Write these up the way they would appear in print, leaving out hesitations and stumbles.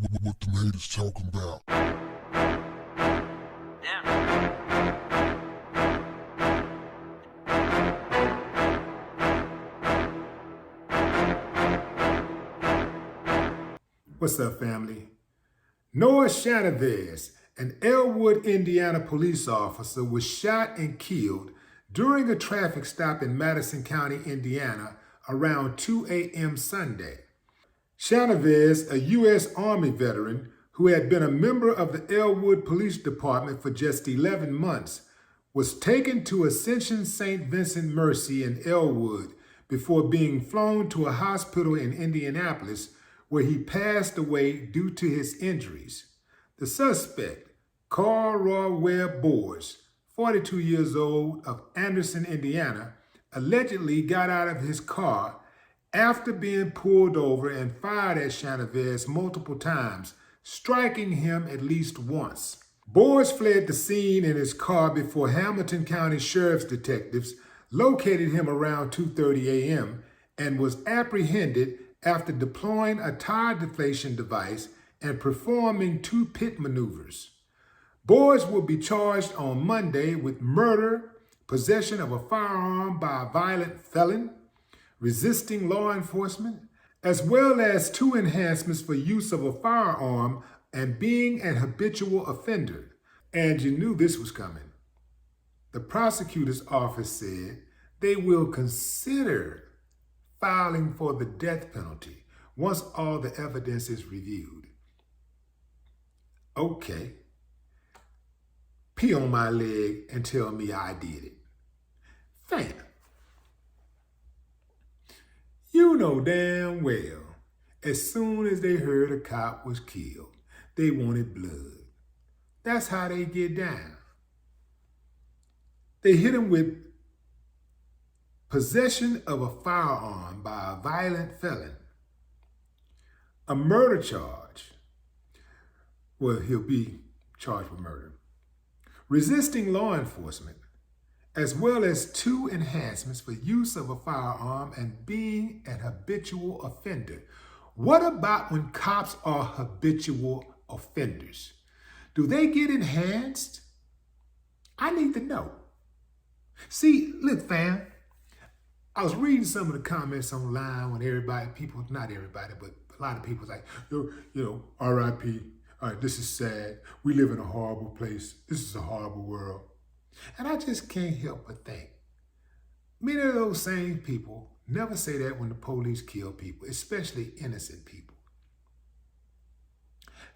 What the haters talking about? What's up, family? Noah Chavez, an Elwood, Indiana police officer, was shot and killed during a traffic stop in Madison County, Indiana, around 2 a.m. Sunday. Chavez, a U.S. Army veteran who had been a member of the Elwood Police Department for just 11 months, was taken to Ascension St. Vincent Mercy in Elwood before being flown to a hospital in Indianapolis, where he passed away due to his injuries. The suspect, Carl Roy Webb Boers, 42 years old, of Anderson, Indiana, allegedly got out of his car after being pulled over and fired at Chavez multiple times, striking him at least once. Boers fled the scene in his car before Hamilton County Sheriff's detectives located him around 2:30 a.m. and was apprehended after deploying a tire deflation device and performing 2 pit maneuvers. Boers will be charged on Monday with murder, possession of a firearm by a violent felon, resisting law enforcement, as well as 2 enhancements for use of a firearm and being an habitual offender. And you knew this was coming. The prosecutor's office said they will consider filing for the death penalty once all the evidence is reviewed. Okay. Pee on my leg and tell me I did it. Fam, you know damn well, as soon as they heard a cop was killed, they wanted blood. That's how they get down. They hit him with possession of a firearm by a violent felon, a murder charge. Well, he'll be charged with murder. Resisting law enforcement, as well as 2 enhancements for use of a firearm and being an habitual offender. What about when cops are habitual offenders? Do they get enhanced? I need to know. See, look, fam, I was reading some of the comments online when not everybody, but a lot of people like, RIP. All right, this is sad. We live in a horrible place. This is a horrible world. And I just can't help but think, many of those same people never say that when the police kill people, especially innocent people.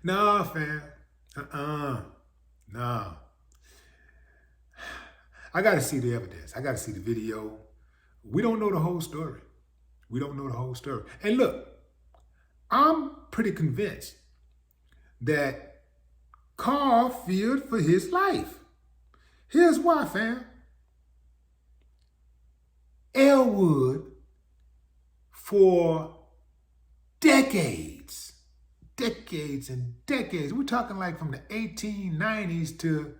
Nah, fam. Nah. I got to see the evidence. I got to see the video. We don't know the whole story. And look, I'm pretty convinced that Carl feared for his life. Here's why, fam. Elwood, for decades and decades, we're talking like from the 1890s to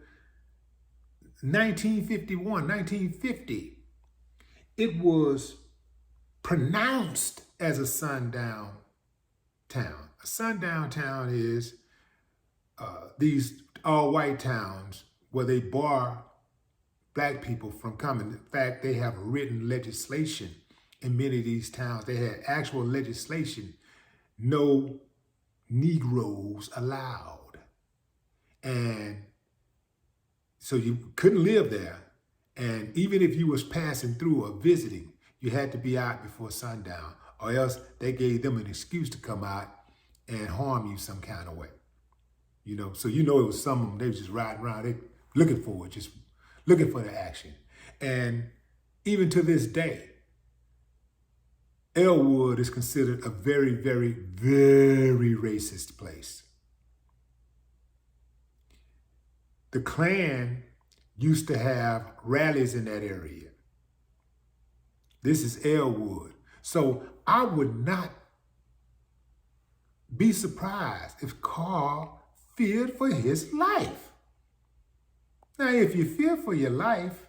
1951, 1950, it was pronounced as a sundown town. A sundown town is these all-white towns where they bar black people from coming. In fact, they have written legislation in many of these towns. They had actual legislation, no Negroes allowed. And so you couldn't live there. And even if you was passing through or visiting, you had to be out before sundown, or else they gave them an excuse to come out and harm you some kind of way. So it was some of them, they was just riding around, they looking for it, just looking for the action. And even to this day, Elwood is considered a very, very, very racist place. The Klan used to have rallies in that area. This is Elwood. So I would not be surprised if Carl feared for his life. Now, if you fear for your life,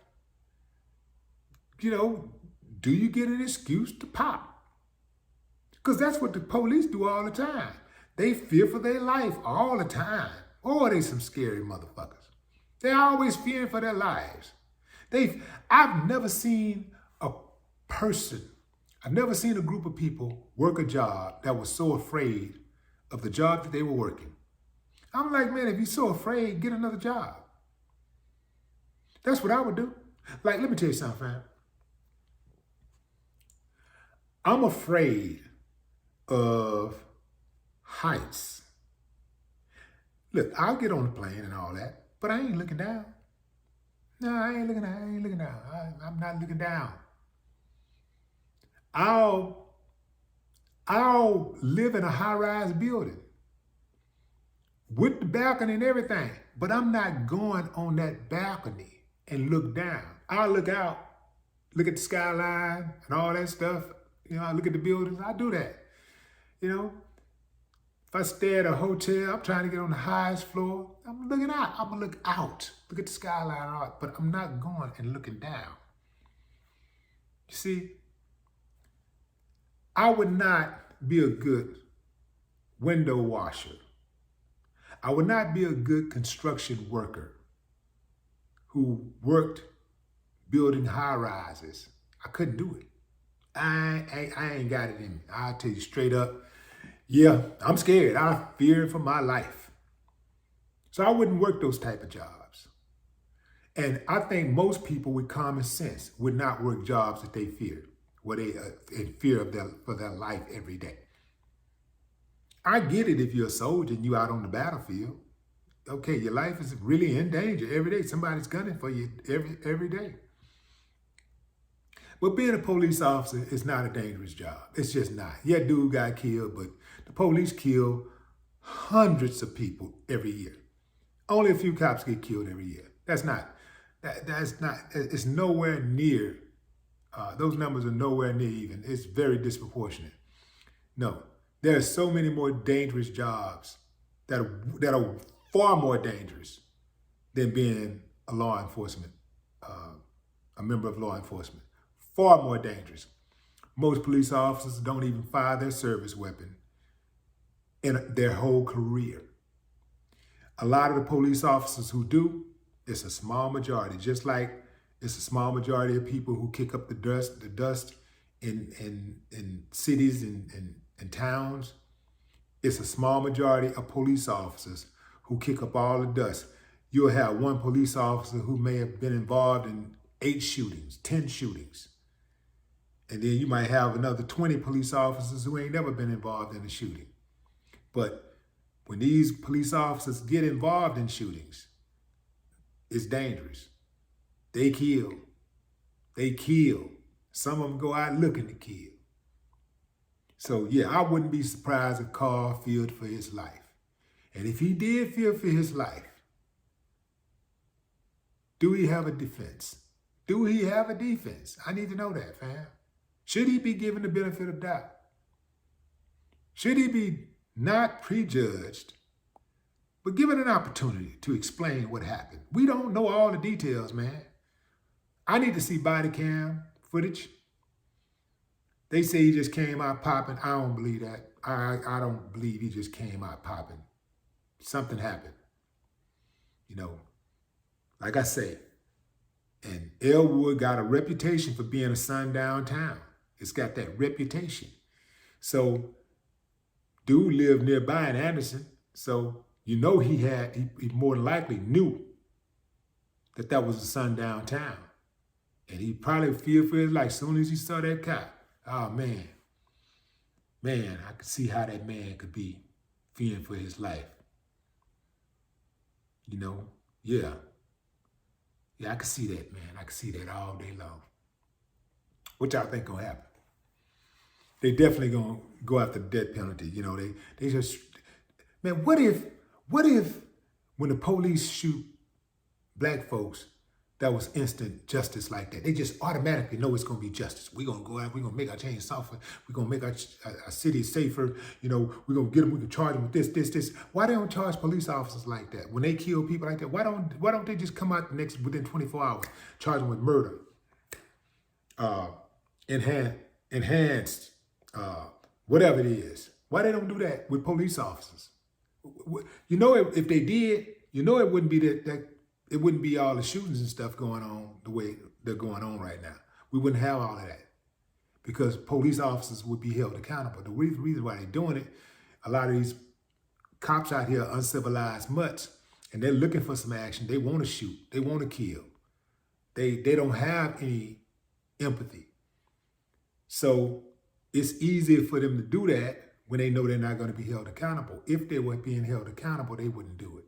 do you get an excuse to pop? Because that's what the police do all the time. They fear for their life all the time. Oh, they some scary motherfuckers. They're always fearing for their lives. I've never seen a person, I've never seen a group of people work a job that was so afraid of the job that they were working. I'm like, man, if you're so afraid, get another job. That's what I would do. Like, let me tell you something, fam. I'm afraid of heights. Look, I'll get on the plane and all that, but I ain't looking down. No, I ain't looking down. I'm not looking down. I'll live in a high-rise building with the balcony and everything, but I'm not going on that balcony and look down. I'll look out, look at the skyline and all that stuff. You know, I look at the buildings. I do that. You know, if I stay at a hotel, I'm trying to get on the highest floor. I'm looking out. I'm gonna look out, look at the skyline, and all that, but I'm not going and looking down. You see, I would not be a good window washer. I would not be a good construction worker who worked building high rises. I couldn't do it. I ain't got it in me. I'll tell you straight up. Yeah, I'm scared. I fear for my life. So I wouldn't work those type of jobs. And I think most people with common sense would not work jobs that they fear, where they in fear of for their life every day. I get it if you're a soldier and you out on the battlefield. Okay, your life is really in danger every day. Somebody's gunning for you every day. But being a police officer is not a dangerous job. It's just not. Yeah, dude got killed, but the police kill hundreds of people every year. Only a few cops get killed every year. That's not, it's nowhere near, those numbers are nowhere near even. It's very disproportionate. No, there are so many more dangerous jobs that are far more dangerous than being a law enforcement, a member of law enforcement. Far more dangerous. Most police officers don't even fire their service weapon in their whole career. A lot of the police officers who do, it's a small majority, just like it's a small majority of people who kick up the dust in cities and towns. It's a small majority of police officers who kick up all the dust. You'll have one police officer who may have been involved in 8 shootings, 10 shootings. And then you might have another 20 police officers who ain't never been involved in a shooting. But when these police officers get involved in shootings, it's dangerous. They kill. They kill. Some of them go out looking to kill. So yeah, I wouldn't be surprised if Carl feared for his life. And if he did fear for his life, do he have a defense? Do he have a defense? I need to know that, fam. Should he be given the benefit of doubt? Should he be not prejudged, but given an opportunity to explain what happened? We don't know all the details, man. I need to see body cam footage. They say he just came out popping. I don't believe that. I don't believe he just came out popping. Something happened. You know, like I say, and Elwood got a reputation for being a sundown town. It's got that reputation. So, dude lived nearby in Anderson. So, you know he more than likely knew that was a sundown town. And he probably feared for his life as soon as he saw that cop. Oh, man. Man, I could see how that man could be fearing for his life. You know, yeah. Yeah, I can see that, man. I can see that all day long. What y'all think gonna happen? They definitely gonna go after the death penalty. You know, they just, man, what if when the police shoot black folks, that was instant justice like that? They just automatically know it's gonna be justice. We're gonna go out, we're gonna make our chains softer, we're gonna make our city safer, you know, we're gonna get them, we can charge them with this. Why they don't charge police officers like that? When they kill people like that, why don't they just come out within 24 hours, charge them with murder, enhanced, whatever it is. Why they don't do that with police officers? You know, if they did, you know, it wouldn't be that it wouldn't be all the shootings and stuff going on the way they're going on right now. We wouldn't have all of that because police officers would be held accountable. The reason why they're doing it, a lot of these cops out here are uncivilized mutts, and they're looking for some action. They want to shoot. They want to kill. They don't have any empathy. So it's easier for them to do that when they know they're not going to be held accountable. If they were being held accountable, they wouldn't do it.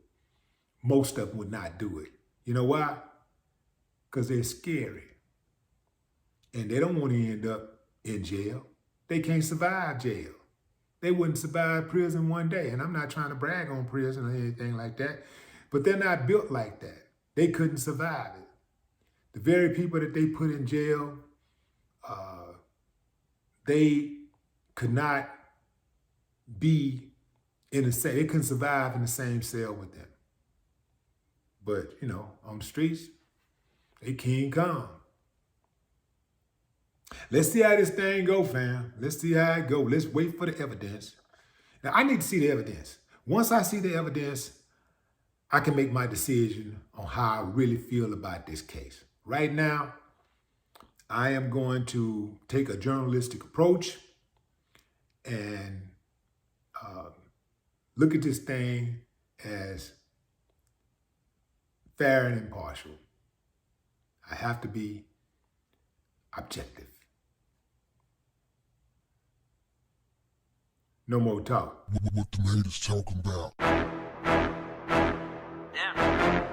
Most of them would not do it. You know why? Because they're scary. And they don't want to end up in jail. They can't survive jail. They wouldn't survive prison one day. And I'm not trying to brag on prison or anything like that, but they're not built like that. They couldn't survive it. The very people that they put in jail, they could not be in the same, they couldn't survive in the same cell with them. But, you know, on the streets, they King Kong. Let's see how this thing go, fam. Let's see how it go. Let's wait for the evidence. Now, I need to see the evidence. Once I see the evidence, I can make my decision on how I really feel about this case. Right now, I am going to take a journalistic approach and look at this thing as fair and impartial. I have to be objective. No more talk. What the haters talking about? Yeah.